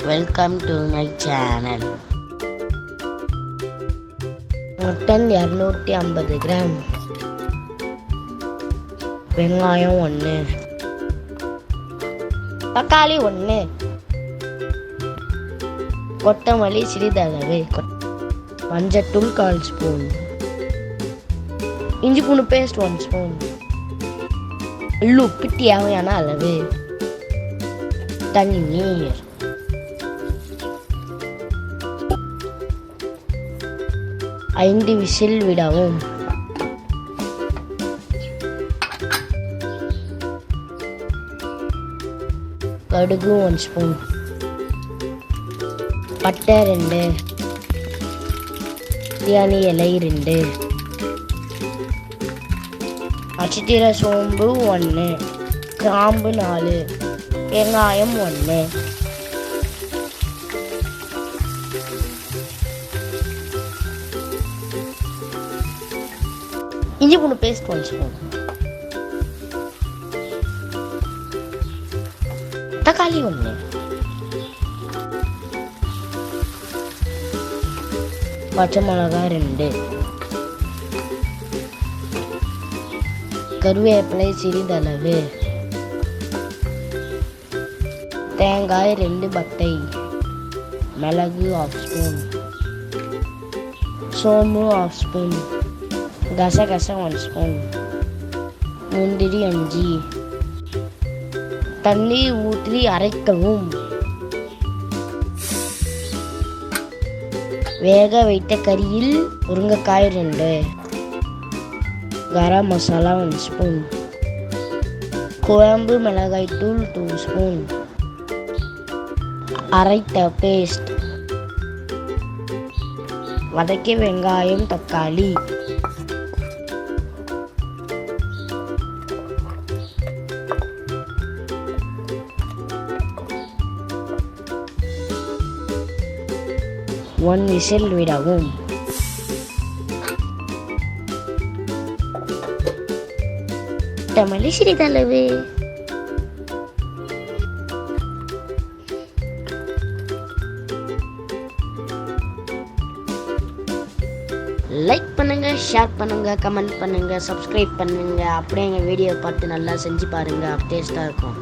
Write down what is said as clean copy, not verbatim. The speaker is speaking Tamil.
Welcome to my channel. Mutton 250 gram, வெங்காயம் 1, தக்காளி 1, கொத்தமல்லி சிறிதளவு, மஞ்சத்தூள் 1/4 ஸ்பூன், இஞ்சி பூண்டு பேஸ்ட் 1 ஸ்பூன், உப்பு தேவையான அளவு, தண்ணீர், ஐந்து விசில் விடவும். கடுகு 1 ஸ்பூன், பட்டை 2, பிரியாணி இலை 2, நட்சத்திர சோம்பு 1, கிராம்பு 4, வெங்காயம் 1, இஞ்சி பூண்டு பேஸ்ட் 1 ஸ்பூன், தக்காளி 1, பச்சை மிளகாய் 2, கருவேப்பிலை சிறிதளவு, தேங்காய் 2 பட்டை, மிளகு 1/2 ஸ்பூன், சோம்பு 1/2 ஸ்பூன், கசகசம் 1 ஸ்பூன், முந்திரி 5, தண்ணீர் ஊற்றி அரைக்கவும். வேக வைத்த கறியில் முருங்கைக்காய் 2, garam masala 1 ஸ்பூன், குழம்பு மிளகாய் தூள் 2 ஸ்பூன், அரைத்த பேஸ்ட், வதக்கிய வெங்காயம் தக்காளி, ஒன் விசில் விடவும். கொத்தமல்லி சிறிதளவு, லைக் பண்ணுங்க, ஷேர் பண்ணுங்க, கமெண்ட் பண்ணுங்க, சப்ஸ்கிரைப் பண்ணுங்க. அப்படியே எங்கள் வீடியோ பார்த்து நல்லா செஞ்சு பாருங்க, டேஸ்டாக இருக்கும்.